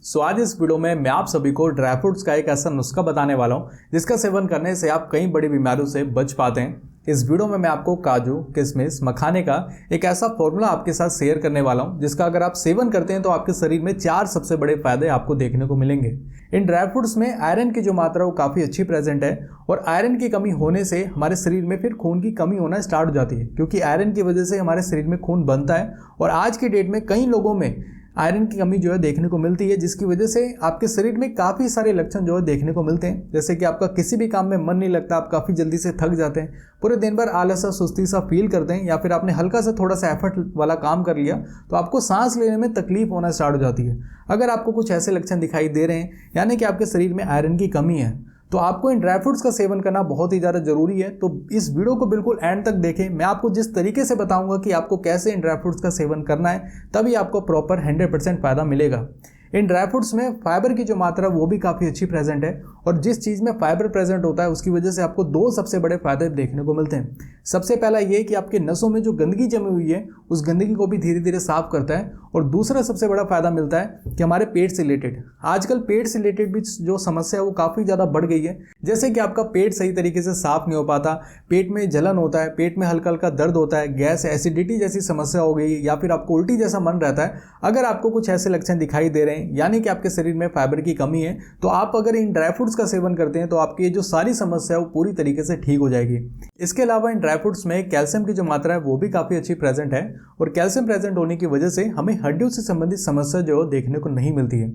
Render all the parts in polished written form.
आज इस वीडियो में मैं आप सभी को ड्राई फ्रूट्स का एक ऐसा नुस्खा बताने वाला हूं जिसका सेवन करने से आप कई बड़ी बीमारियों से बच पाते हैं। इस वीडियो में मैं आपको काजू, किशमिश, मखाने का एक ऐसा फॉर्मूला आपके साथ शेयर करने वाला हूं जिसका अगर आप सेवन करते हैं तो आपके शरीर में 4 सबसे बड़े फायदे आपको देखने को मिलेंगे। इन ड्राई फ्रूट्स में आयरन की जो मात्रा वो काफ़ी अच्छी प्रेजेंट है और आयरन की कमी होने से हमारे शरीर में फिर खून की कमी होना स्टार्ट हो जाती है, क्योंकि आयरन की वजह से हमारे शरीर में खून बनता है और आज की डेट में कई लोगों में आयरन की कमी जो है देखने को मिलती है, जिसकी वजह से आपके शरीर में काफ़ी सारे लक्षण जो है देखने को मिलते हैं। जैसे कि आपका किसी भी काम में मन नहीं लगता, आप काफ़ी जल्दी से थक जाते हैं, पूरे दिन भर आलस सा सुस्ती सा फील करते हैं, या फिर आपने हल्का सा थोड़ा सा एफर्ट वाला काम कर लिया तो आपको सांस लेने में तकलीफ होना स्टार्ट हो जाती है। अगर आपको कुछ ऐसे लक्षण दिखाई दे रहे हैं यानी कि आपके शरीर में आयरन की कमी है तो आपको इन ड्राई फ्रूट्स का सेवन करना बहुत ही ज़्यादा जरूरी है। तो इस वीडियो को बिल्कुल एंड तक देखें। मैं आपको जिस तरीके से बताऊंगा कि आपको कैसे इन ड्राई फ्रूट्स का सेवन करना है, तभी आपको प्रॉपर 100% फायदा मिलेगा। इन ड्राई फ्रूट्स में फाइबर की जो मात्रा वो भी काफ़ी अच्छी प्रेजेंट है और जिस चीज़ में फाइबर प्रेजेंट होता है उसकी वजह से आपको 2 सबसे बड़े फायदे देखने को मिलते हैं। सबसे पहला ये कि आपके नसों में जो गंदगी जमी हुई है उस गंदगी को भी धीरे धीरे साफ करता है, और दूसरा सबसे बड़ा फायदा मिलता है कि हमारे पेट से रिलेटेड, आजकल पेट से रिलेटेड भी जो समस्या है वो काफ़ी ज़्यादा बढ़ गई है। जैसे कि आपका पेट सही तरीके से साफ नहीं हो पाता, पेट में जलन होता है, पेट में हल्का हल्का दर्द होता है, गैस एसिडिटी जैसी समस्या हो गई, या फिर आपको उल्टी जैसा मन रहता है। अगर आपको कुछ ऐसे लक्षण दिखाई दे रहे हैं यानी कि आपके शरीर में फाइबर की कमी है, तो आप अगर इन ड्राई फ्रूट्स का सेवन करते हैं तो आपकी ये जो सारी समस्या है वो पूरी तरीके से ठीक हो जाएगी। इसके अलावा इन ड्राई फ्रूट्स में कैल्शियम की जो मात्रा है वो भी काफ़ी अच्छी प्रेजेंट है, और कैल्शियम प्रेजेंट होने की वजह से हमें हड्डियों से संबंधित समस्या जो है देखने को नहीं मिलती है।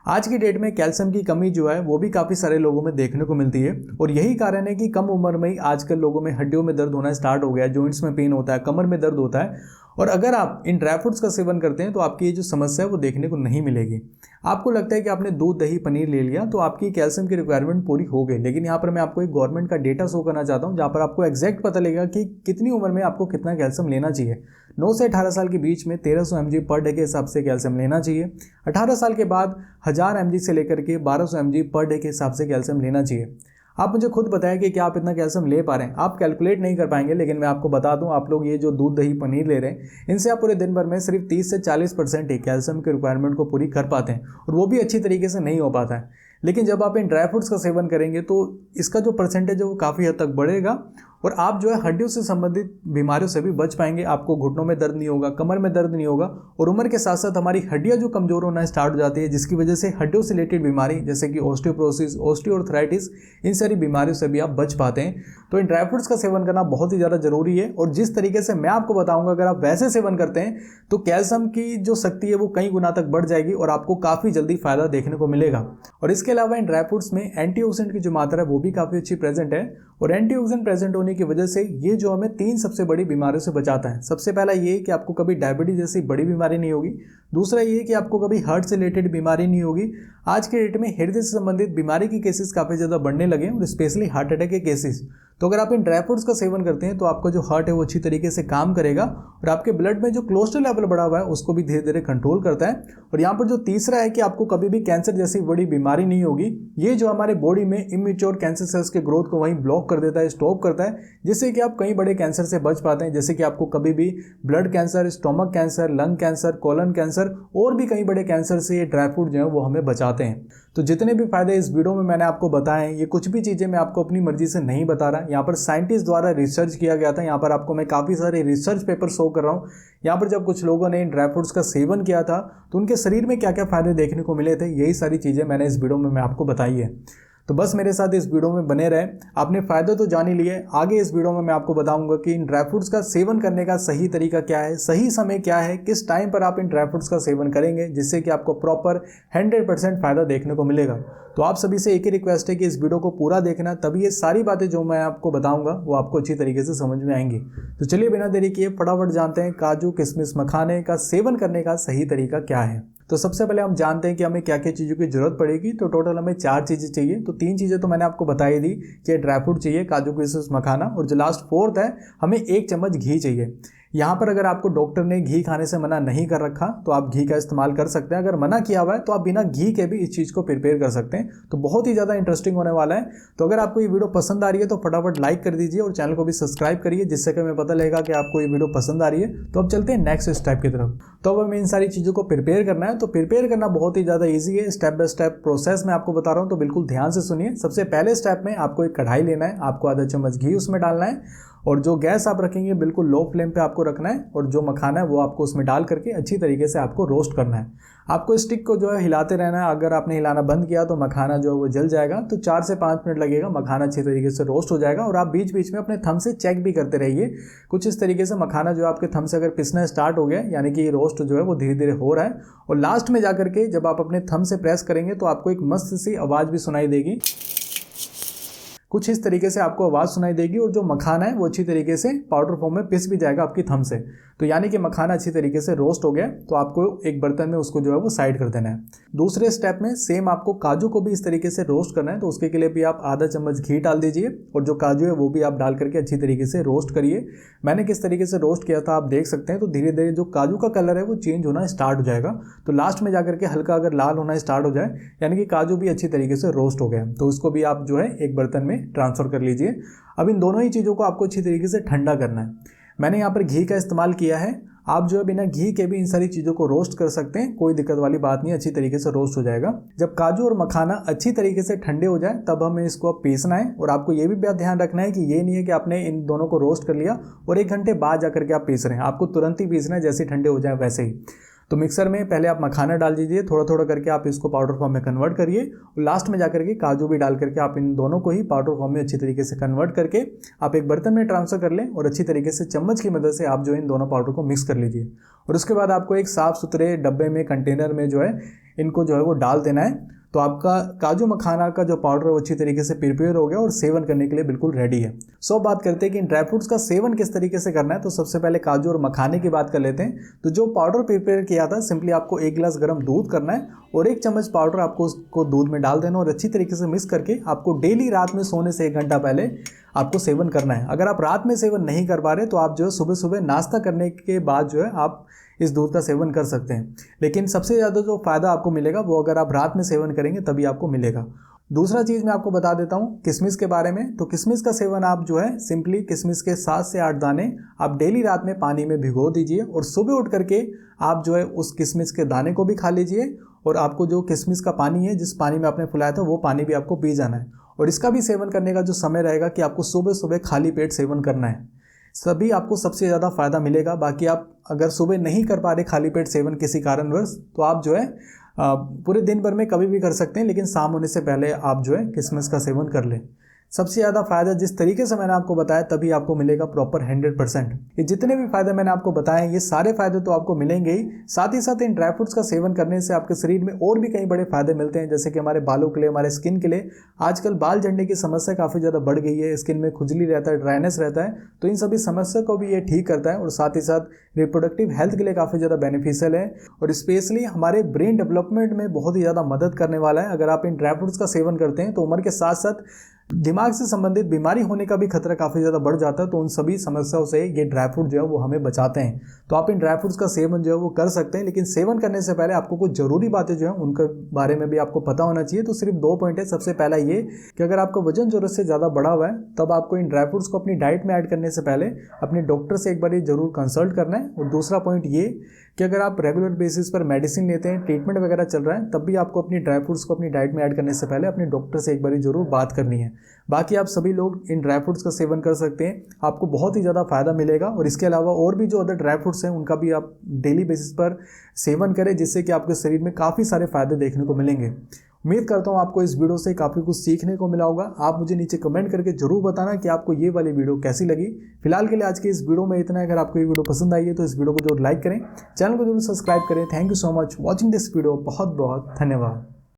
आज की डेट में कैल्शियम की कमी जो है वो भी काफ़ी सारे लोगों में देखने को मिलती है, और यही कारण है कि कम उम्र में ही आजकल लोगों में हड्डियों में दर्द होना स्टार्ट हो गया है, जॉइंट्स में पेन होता है, कमर में दर्द होता है। और अगर आप इन ड्राई फ्रूट्स का सेवन करते हैं तो आपकी ये जो समस्या है वो देखने को नहीं मिलेगी। आपको लगता है कि आपने दूध, दही, पनीर ले लिया तो आपकी कैल्शियम की रिक्वायरमेंट पूरी हो गई, लेकिन यहाँ पर मैं आपको एक गवर्नमेंट का डेटा शो करना चाहता हूँ जहाँ पर आपको एग्जैक्ट पता लगेगा कि कितनी उम्र में आपको कितना कैल्शियम लेना चाहिए। 9 से 18 साल के बीच में 1300 mg पर डे के हिसाब से कैल्शियम लेना चाहिए। 18 साल के बाद 1000 mg से लेकर के 1200 mg पर डे के हिसाब से कैल्शियम लेना चाहिए। आप मुझे खुद बताएं कि क्या आप इतना कैल्शियम ले पा रहे हैं। आप कैलकुलेट नहीं कर पाएंगे, लेकिन मैं आपको बता दूं, आप लोग ये जो दूध, दही, पनीर ले रहे हैं इनसे आप पूरे दिन भर में सिर्फ 30 से 40% ही कैल्शियम की रिक्वायरमेंट को पूरी कर पाते हैं, और वो भी अच्छी तरीके से नहीं हो पाता है। लेकिन जब आप इन ड्राई फ्रूट्स का सेवन करेंगे तो इसका जो परसेंटेज है वो काफ़ी हद तक बढ़ेगा, और आप जो है हड्डियों से संबंधित बीमारियों से भी बच पाएंगे। आपको घुटनों में दर्द नहीं होगा, कमर में दर्द नहीं होगा, और उम्र के साथ साथ हमारी हड्डियां जो कमज़ोर होना स्टार्ट हो जाती है, जिसकी वजह से हड्डियों से रिलेटेड बीमारी जैसे कि ऑस्टियोपोरोसिस, ऑस्टियोआर्थराइटिस, इन सारी बीमारियों से भी आप बच पाते हैं। तो इन ड्राई फ्रूट्स का सेवन करना बहुत ही ज़्यादा जरूरी है, और जिस तरीके से मैं आपको बताऊँगा अगर आप वैसे सेवन करते हैं तो कैल्शियम की जो शक्ति है वो कई गुना तक बढ़ जाएगी और आपको काफ़ी जल्दी फायदा देखने को मिलेगा। और इसके अलावा इन ड्राई फ्रूट्स में एंटीऑक्सीडेंट की जो मात्रा है वो भी काफ़ी अच्छी प्रेजेंट है, और एंटीऑक्सीडेंट प्रेजेंट होने की वजह से ये जो हमें 3 सबसे बड़ी बीमारियों से बचाता है। सबसे पहला ये कि आपको कभी डायबिटीज जैसी बड़ी बीमारी नहीं होगी। दूसरा ये कि आपको कभी हार्ट से रिलेटेड बीमारी नहीं होगी। आज के डेट में हृदय से संबंधित बीमारी के केसेस काफ़ी ज़्यादा बढ़ने लगे हैं, और स्पेशली हार्ट अटैक के केसेस। तो अगर आप इन ड्राई फ्रूट्स का सेवन करते हैं तो आपका जो हार्ट है वो अच्छी तरीके से काम करेगा, और आपके ब्लड में जो कोलेस्ट्रॉल लेवल बढ़ा हुआ है उसको भी धीरे धीरे कंट्रोल करता है। और यहाँ पर जो तीसरा है कि आपको कभी भी कैंसर जैसी बड़ी बीमारी नहीं होगी। ये जो हमारे बॉडी में इमेच्योर कैंसर सेल्स के ग्रोथ को वहीं ब्लॉक कर देता है, स्टॉप करता है, जिससे कि आप कई बड़े कैंसर से बच पाते हैं। जैसे कि आपको कभी भी blood cancer, stomach cancer, lung cancer, colon cancer और भी कई बड़े कैंसर से ये ड्राई फ्रूट जो है वो हमें बचाते हैं। तो जितने भी फायदे इस वीडियो में मैंने आपको बताए हैं, ये कुछ भी चीज़ें मैं आपको अपनी मर्जी से नहीं बता रहा। यहाँ पर साइंटिस्ट द्वारा रिसर्च किया गया था। यहाँ पर आपको मैं काफ़ी सारे रिसर्च पेपर शो कर रहा हूँ। यहाँ पर जब कुछ लोगों ने इन ड्राई फ्रूट्स का सेवन किया था तो उनके शरीर में क्या क्या फायदे देखने को मिले थे, यही सारी चीज़ें मैंने इस वीडियो में मैं आपको बताई है। तो बस मेरे साथ इस वीडियो में बने रहे। आपने फ़ायदे तो जान ही लिए, आगे इस वीडियो में मैं आपको बताऊंगा कि इन ड्राई फ्रूट्स का सेवन करने का सही तरीका क्या है, सही समय क्या है, किस टाइम पर आप इन ड्राई फ्रूट्स का सेवन करेंगे जिससे कि आपको प्रॉपर 100% फ़ायदा देखने को मिलेगा। तो आप सभी से एक ही रिक्वेस्ट है कि इस वीडियो को पूरा देखना, तभी ये सारी बातें जो मैं आपको बताऊंगा वो आपको अच्छी तरीके से समझ में आएंगी। तो चलिए बिना देरी किए फटाफट जानते हैं काजू, किशमिश, मखाने का सेवन करने का सही तरीका क्या है। तो सबसे पहले हम जानते हैं कि हमें क्या क्या चीज़ों की जरूरत पड़ेगी। तो टोटल हमें 4 चीज़ें चाहिए। तो 3 चीज़ें तो मैंने आपको बताई दी कि ड्राई फ्रूट चाहिए, काजू, किशमिश, मखाना, और जो लास्ट 4th है हमें 1 चम्मच घी चाहिए। यहाँ पर अगर आपको डॉक्टर ने घी खाने से मना नहीं कर रखा तो आप घी का इस्तेमाल कर सकते हैं। अगर मना किया हुआ है तो आप बिना घी के भी इस चीज़ को प्रिपेयर कर सकते हैं। तो बहुत ही ज़्यादा इंटरेस्टिंग होने वाला है। तो अगर आपको ये वीडियो पसंद आ रही है तो फटाफट लाइक कर दीजिए और चैनल को भी सब्सक्राइब करिए, जिससे कि हमें पता लगेगा कि आपको ये वीडियो पसंद आ रही है। तो अब चलते हैं नेक्स्ट स्टेप की तरफ। तो अब हमें इन सारी चीज़ों को प्रिपेयर करना है। तो प्रिपेयर करना बहुत ही ज़्यादा ईजी है, स्टेप बाय स्टेप प्रोसेस मैं आपको बता रहा हूँ, तो बिल्कुल ध्यान से सुनिए। सबसे पहले स्टेप में आपको एक कढ़ाई लेना है, आपको आधा चम्मच घी उसमें डालना है और जो गैस आप रखेंगे बिल्कुल लो फ्लेम पे आपको रखना है और जो मखाना है वो आपको उसमें डाल करके अच्छी तरीके से आपको रोस्ट करना है। आपको स्टिक को जो है हिलाते रहना है। अगर आपने हिलाना बंद किया तो मखाना जो है वो जल जाएगा। तो 4 से 5 मिनट लगेगा, मखाना अच्छी तरीके से रोस्ट हो जाएगा। और आप बीच बीच में अपने थंब से चेक भी करते रहिए। कुछ इस तरीके से मखाना जो आपके थंब से अगर पिसना स्टार्ट हो गया, यानी कि रोस्ट जो है वो धीरे धीरे हो रहा है। और लास्ट में जाकर के जब आप अपने थंब से प्रेस करेंगे तो आपको एक मस्त सी आवाज़ भी सुनाई देगी। कुछ इस तरीके से आपको आवाज़ सुनाई देगी और जो मखाना है वो अच्छी तरीके से पाउडर फॉर्म में पिस भी जाएगा आपकी थंब से। तो यानी कि मखाना अच्छी तरीके से रोस्ट हो गया। तो आपको एक बर्तन में उसको जो है वो साइड कर देना है। दूसरे स्टेप में सेम आपको काजू को भी इस तरीके से रोस्ट करना है। तो उसके लिए भी आप आधा चम्मच घी डाल दीजिए और जो काजू है वो भी आप डाल करके अच्छी तरीके से रोस्ट करिए। मैंने किस तरीके से रोस्ट किया था आप देख सकते हैं। तो धीरे धीरे जो काजू का कलर है वो चेंज होना स्टार्ट हो जाएगा। तो लास्ट में जाकर के हल्का अगर लाल होना स्टार्ट हो जाए, यानी कि काजू भी अच्छी तरीके से रोस्ट हो गया, तो उसको भी आप जो है एक बर्तन में ट्रांसफ़र कर लीजिए। अब इन दोनों ही चीज़ों को आपको अच्छी तरीके से ठंडा करना है। मैंने यहाँ पर घी का इस्तेमाल किया है। आप जो है बिना घी के भी इन सारी चीज़ों को रोस्ट कर सकते हैं, कोई दिक्कत वाली बात नहीं, अच्छी तरीके से रोस्ट हो जाएगा। जब काजू और मखाना अच्छी तरीके से ठंडे हो जाए तब हमें इसको अब पीसना है। और आपको ये भी ध्यान रखना है कि ये नहीं है कि आपने इन दोनों को रोस्ट कर लिया और 1 घंटे बाद जाकर के आप पीस रहे हैं। आपको तुरंत ही पीसना है, जैसे ठंडे हो जाए वैसे ही। तो मिक्सर में पहले आप मखाना डाल दीजिए, थोड़ा थोड़ा करके आप इसको पाउडर फॉर्म में कन्वर्ट करिए और लास्ट में जाकर के काजू भी डाल करके आप इन दोनों को ही पाउडर फॉर्म में अच्छी तरीके से कन्वर्ट करके आप एक बर्तन में ट्रांसफर कर लें और अच्छी तरीके से चम्मच की मदद से आप जो इन दोनों पाउडर को मिक्स कर लीजिए। और उसके बाद आपको एक साफ़ सुथरे डब्बे में, कंटेनर में जो है इनको जो है वो डाल देना है। तो आपका काजू मखाना का जो पाउडर है वो अच्छी तरीके से प्रिपेयर हो गया और सेवन करने के लिए बिल्कुल रेडी है। सो बात करते हैं कि इन ड्राई फ्रूट्स का सेवन किस तरीके से करना है। तो सबसे पहले काजू और मखाने की बात कर लेते हैं। तो जो पाउडर प्रिपेयर किया था, सिंपली आपको 1 गिलास गर्म दूध करना है और 1 चम्मच पाउडर आपको उसको दूध में डाल देना और अच्छी तरीके से मिक्स करके आपको डेली रात में सोने से 1 घंटा पहले आपको सेवन करना है। अगर आप रात में सेवन नहीं कर पा रहे तो आप जो है सुबह सुबह नाश्ता करने के बाद जो है आप इस दूध का सेवन कर सकते हैं। लेकिन सबसे ज़्यादा जो फ़ायदा आपको मिलेगा वो अगर आप रात में सेवन करेंगे तभी आपको मिलेगा। दूसरा चीज़ मैं आपको बता देता हूँ किशमिश के बारे में। तो किशमिश का सेवन आप जो है सिंपली किशमिश के 7 से 8 दाने आप डेली रात में पानी में भिगो दीजिए और सुबह उठ करके आप जो है उस किशमिश के दाने को भी खा लीजिए। और आपको जो किशमिश का पानी है, जिस पानी में आपने फुलाया था, वो पानी भी आपको पी जाना है। और इसका भी सेवन करने का जो समय रहेगा कि आपको सुबह सुबह खाली पेट सेवन करना है, सभी आपको सबसे ज़्यादा फ़ायदा मिलेगा। बाकी आप अगर सुबह नहीं कर पा रहे खाली पेट सेवन किसी कारणवश, तो आप जो है पूरे दिन भर में कभी भी कर सकते हैं, लेकिन शाम होने से पहले आप जो है किशमिश का सेवन कर लें। सबसे ज़्यादा फ़ायदा जिस तरीके से मैंने आपको बताया तभी आपको मिलेगा प्रॉपर 100%। ये जितने भी फ़ायदे मैंने आपको बताए हैं ये सारे फ़ायदे तो आपको मिलेंगे ही, साथ ही साथ इन ड्राई फ्रूट्स का सेवन करने से आपके शरीर में और भी कई बड़े फ़ायदे मिलते हैं। जैसे कि हमारे बालों के लिए, हमारे स्किन के लिए आजकल बाल झड़ने की समस्या काफ़ी ज़्यादा बढ़ गई है। स्किन में खुजली रहता है, ड्राइनेस रहता है, तो इन सभी समस्या को भी ये ठीक करता है। और साथ ही साथ रिप्रोडक्टिव हेल्थ के लिए काफ़ी ज़्यादा बेनिफिशियल है और स्पेशली हमारे ब्रेन डेवलपमेंट में बहुत ही ज़्यादा मदद करने वाला है। अगर आप इन ड्राई फ्रूट्स का सेवन करते हैं तो उम्र के साथ साथ दिमाग से संबंधित बीमारी होने का भी खतरा काफ़ी ज़्यादा बढ़ जाता है। तो उन सभी समस्याओं से ये ड्राई फ्रूट जो है वो हमें बचाते हैं। तो आप इन ड्राई फ्रूट्स का सेवन जो है वो कर सकते हैं, लेकिन सेवन करने से पहले आपको कुछ ज़रूरी बातें जो है उनके बारे में भी आपको पता होना चाहिए। तो सिर्फ 2 पॉइंट है। सबसे पहला ये कि अगर आपका वजन ज़रूरत से ज़्यादा बढ़ा हुआ है तब आपको इन ड्राई फ्रूट्स को अपनी डाइट में ऐड करने से पहले अपने डॉक्टर से एक बार ये ज़रूर कंसल्ट करना है। और दूसरा पॉइंट ये कि अगर आप रेगुलर बेसिस पर मेडिसिन लेते हैं, ट्रीटमेंट वगैरह चल रहा है, तब भी आपको अपनी ड्राई फ्रूट्स को अपनी डाइट में ऐड करने से पहले अपने डॉक्टर से एक बार ज़रूर बात करनी है। बाकी आप सभी लोग इन ड्राई फ्रूट्स का सेवन कर सकते हैं, आपको बहुत ही ज़्यादा फ़ायदा मिलेगा। और इसके अलावा और भी जो अदर ड्राई फ्रूट्स हैं उनका भी आप डेली बेसिस पर सेवन करें, जिससे कि आपके शरीर में काफ़ी सारे फ़ायदे देखने को मिलेंगे। उम्मीद करता हूँ आपको इस वीडियो से काफ़ी कुछ सीखने को मिला होगा। आप मुझे नीचे कमेंट करके जरूर बताना कि आपको ये वाली वीडियो कैसी लगी। फिलहाल के लिए आज की इस वीडियो में इतना है। अगर आपको ये वीडियो पसंद आई है तो इस वीडियो को जरूर लाइक करें, चैनल को जरूर सब्सक्राइब करें। Thank you so much watching this video. बहुत बहुत धन्यवाद।